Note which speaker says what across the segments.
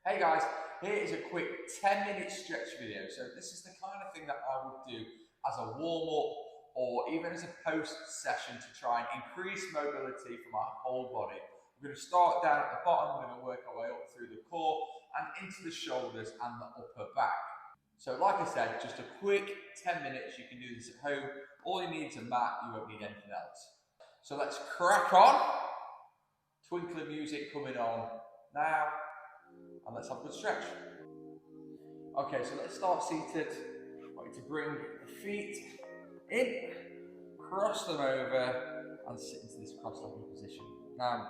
Speaker 1: Hey guys, here is a quick 10-minute stretch video. So this is the kind of thing that I would do as a warm-up or even as a post-session to try and increase mobility for my whole body. We're going to start down at the bottom, we're going to work our way up through the core and into the shoulders and the upper back. So like I said, just a quick 10 minutes, you can do this at home. All you need is a mat, you won't need anything else. So let's crack on. Twinkling music coming on now. And let's have a good stretch. Okay, so let's start seated. I want you to bring the feet in, cross them over, and sit into this cross-legged position. Now,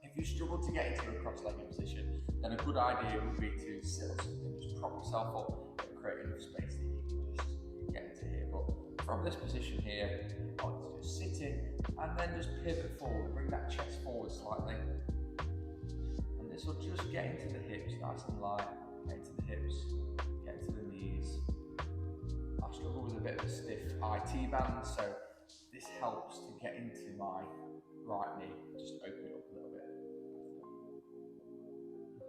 Speaker 1: if you struggle to get into a cross-legged position, then a good idea would be to sit on something, just prop yourself up and create enough space that you can just get into here. But from this position here, I want you to just sit in and then just pivot forward, bring that chest forward slightly. This will just get into the hips, nice and light, get into the hips, get into the knees. I struggle with a bit of a stiff IT band, so this helps to get into my right knee, just open it up a little bit.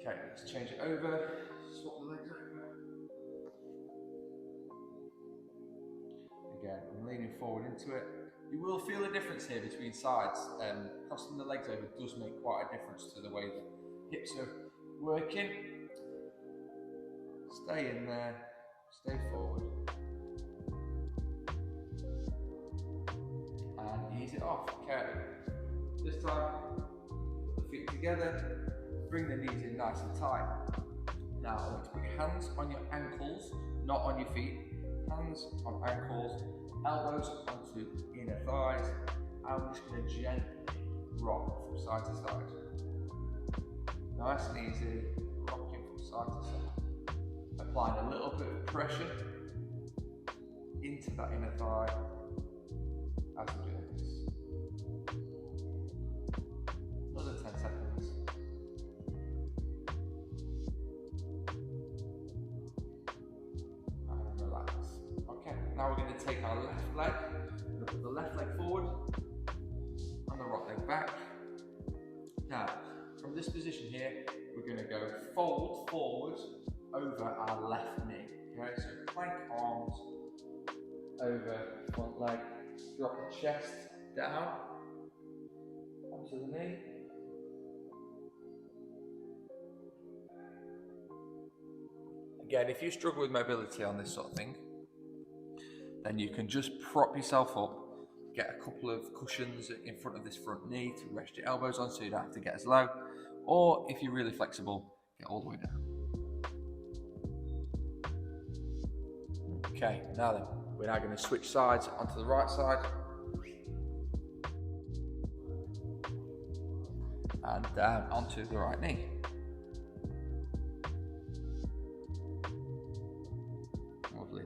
Speaker 1: Okay, let's change it over, swap the legs over. Again, I'm leaning forward into it. You will feel a difference here between sides, and crossing the legs over does make quite a difference to the way that hips are working. Stay in there, stay forward. And ease it off, okay. This time, put the feet together, bring the knees in nice and tight. Now I want you to put your hands on your ankles, not on your feet. Hands on ankles, elbows onto inner thighs. I'm just going to gently rock from side to side. Nice and easy, rocking from side to side. Applying a little bit of pressure into that inner thigh as we're doing this. Another 10 seconds. And relax. Okay, now we're going to take our left leg, we're going to put the left leg forward and the right leg back. Now, from this position here, we're going to go fold forward over our left knee. Okay, so plank arms over front leg, drop the chest down onto the knee. Again, if you struggle with mobility on this sort of thing, then you can just prop yourself up, get a couple of cushions in front of this front knee to rest your elbows on so you don't have to get as low. Or if you're really flexible, get all the way down. Okay, now then, we're now going to switch sides onto the right side. And down onto the right knee. Lovely.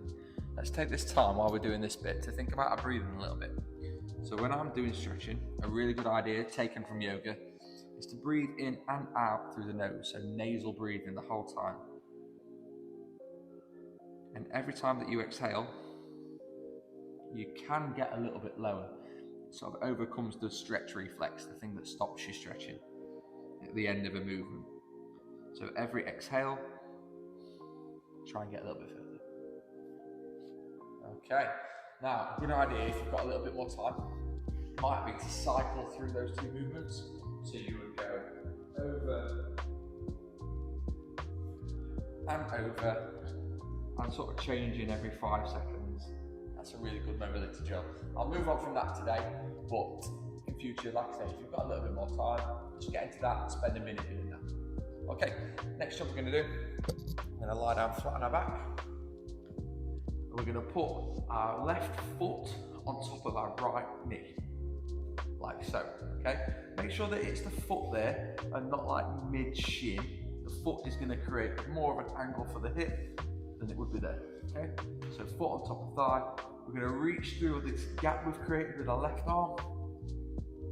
Speaker 1: Let's take this time while we're doing this bit to think about our breathing a little bit. So when I'm doing stretching, a really good idea taken from yoga is to breathe in and out through the nose, so nasal breathing the whole time. And every time that you exhale, you can get a little bit lower. It sort of overcomes the stretch reflex, the thing that stops you stretching at the end of a movement. So every exhale, try and get a little bit further. Okay, now a good idea if you've got a little bit more time might be to cycle through those two movements. So you would go over and over and sort of changing every 5 seconds. That's a really good mobility drill. I'll move on from that today, but in future, like I say, if you've got a little bit more time, just get into that and spend a minute doing that. Okay, next job we're going to do, we're going to lie down flat on our back. And we're going to put our left foot on top of our right knee, like so, okay? Make sure that it's the foot there and not like mid-shin. The foot is going to create more of an angle for the hip than it would be there, okay? So foot on top of thigh. We're going to reach through this gap we've created with our left arm,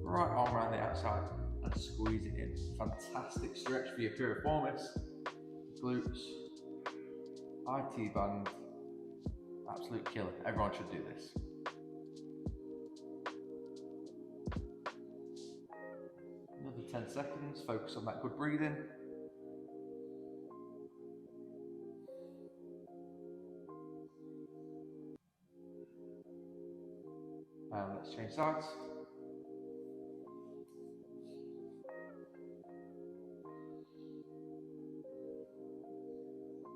Speaker 1: right arm around the outside and squeeze it in. Fantastic stretch for your piriformis, glutes, IT band. Absolute killer. Everyone should do this. Another 10 seconds, focus on that good breathing. And let's change sides.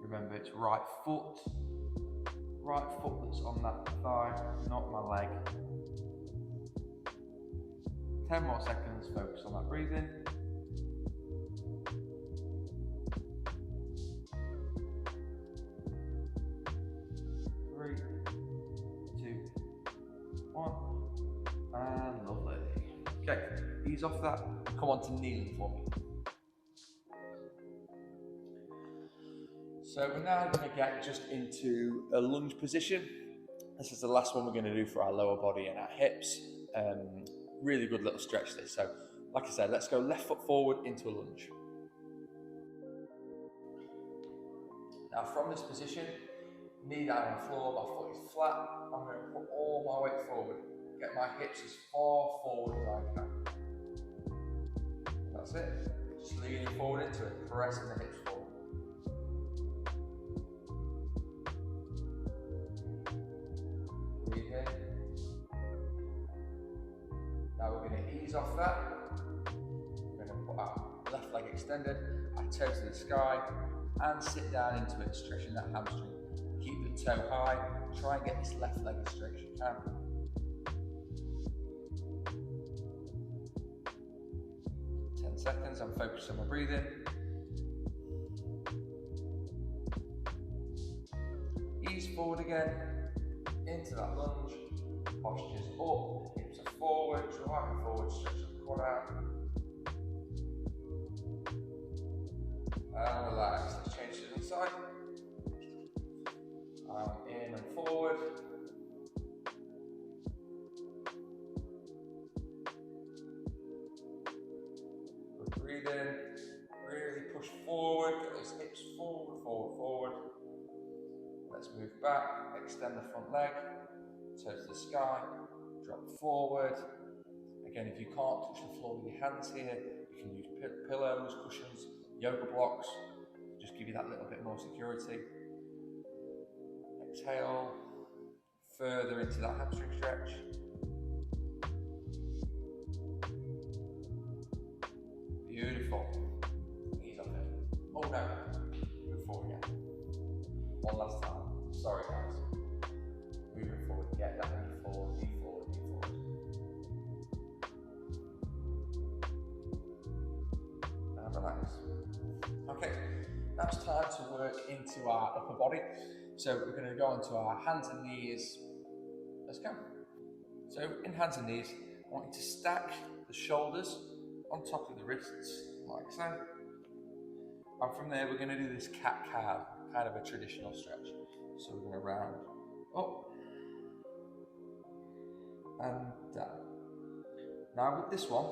Speaker 1: Remember, it's right foot that's on that thigh, not my leg. 10 more seconds, focus on that breathing. Three, two, one, and lovely. Okay, ease off that, come on to kneeling for me. So we're now going to get just into a lunge position. This is the last one we're going to do for our lower body and our hips. Really good little stretch this. So like I said, let's go left foot forward into a lunge. Now from this position, knee down on the floor, my foot is flat. I'm going to put all my weight forward. Get my hips as far forward as I can. That's it. Just leaning forward into it, pressing the hips forward. Breathe in. Now we're going to ease off that. We're going to put our left leg extended, our toe to the sky, and sit down into it, stretching that hamstring. Keep the toe high. Try and get this left leg as straight as you can. 10 seconds, I'm focused on my breathing. Ease forward again, into that lunge. Postures up, hips are forward, driving forward, stretch the quad out. And relax, let's change to the side. In and forward. Good breathing. Really push forward, get those hips forward, forward, forward. Let's move back, extend the front leg, toe to the sky, drop forward. Again, if you can't touch the floor with your hands here, you can use pillows, cushions, yoga blocks. Just give you that little bit more security. Exhale, further into that hamstring stretch. Beautiful. Ease off it. Oh no, move forward again. One last time. Sorry guys. Moving forward, get that knee forward, knee forward, knee forward. And relax. Okay, now it's time to work into our upper body. So we're going to go onto our hands and knees. Let's go. So in hands and knees, I want you to stack the shoulders on top of the wrists, like so. And from there, we're going to do this cat-cow, kind of a traditional stretch. So we're going to round up and down. Now with this one,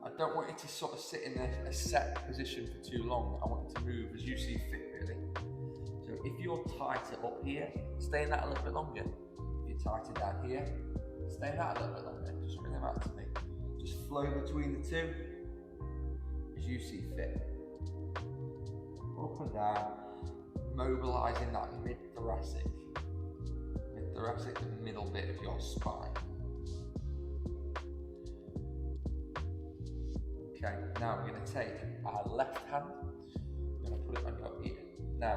Speaker 1: I don't want you to sort of sit in a set position for too long. I want you to move as you see fit, really. So if you're tighter up here, stay in that a little bit longer. If you're tighter down here, stay in that a little bit longer. Just bring them out to me. Just flow between the two as you see fit. Up and down, mobilizing that mid-thoracic, the middle bit of your spine. Okay, now we're going to take our left hand, we're going to put it on your ear. Now,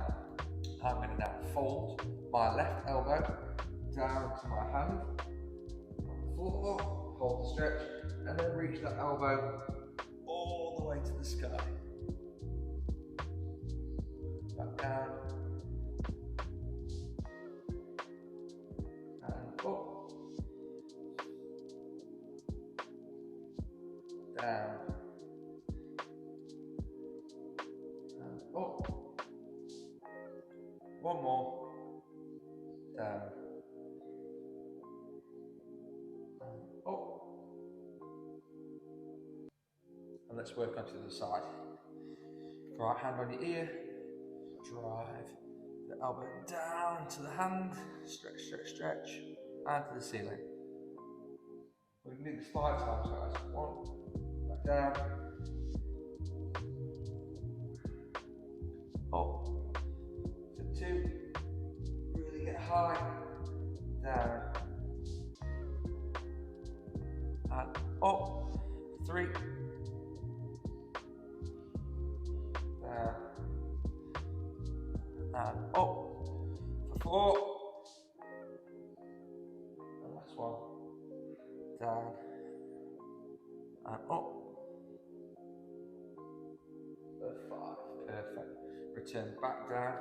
Speaker 1: I'm going to now fold my left elbow down to my hand on the floor, hold the stretch, and then reach that elbow all the way to the sky. Back down, and up, down, and up. One more, down, and up. And let's work onto the side. Right hand on your ear, drive the elbow down to the hand, stretch, stretch, stretch, and to the ceiling. We can do this 5 times, guys. 1, back down, up, to 2, really get high, down, down, and up for 4, and last one, down, and up for 5, perfect. Return back down,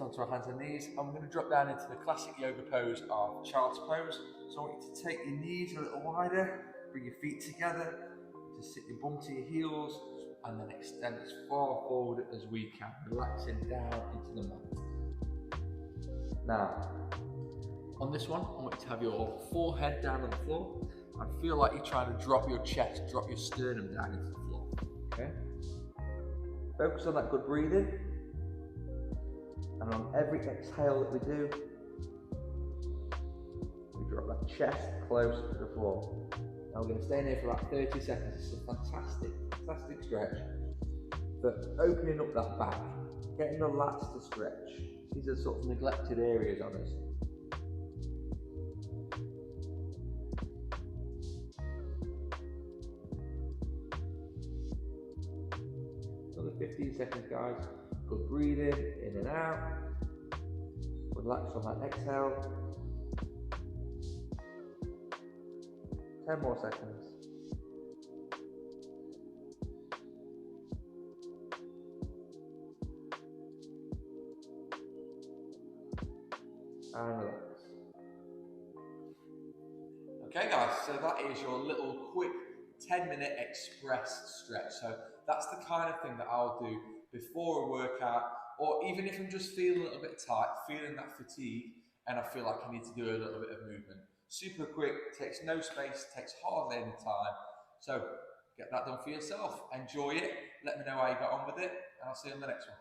Speaker 1: onto our hands and knees. I'm going to drop down into the classic yoga pose of child's pose. So I want you to take your knees a little wider, bring your feet together, just sit your bum to your heels, and then extend as far forward as we can, relaxing down into the mat. Now, on this one, I want you to have your forehead down on the floor and feel like you're trying to drop your chest, drop your sternum down into the floor, okay? Focus on that good breathing, and on every exhale that we do, we drop that chest close to the floor. Now we're going to stay in here for about 30 seconds. This is a fantastic stretch for opening up that back, getting the lats to stretch. These are sort of neglected areas on us. Another 15 seconds, guys. Good breathing, in and out. Relax on that exhale. 10 more seconds. And relax. Okay guys, so that is your little quick 10-minute express stretch. So that's the kind of thing that I'll do before a workout, or even if I'm just feeling a little bit tight, feeling that fatigue, and I feel like I need to do a little bit of movement. Super quick, takes no space, takes hardly any time. So get that done for yourself. Enjoy it. Let me know how you got on with it, and I'll see you on the next one.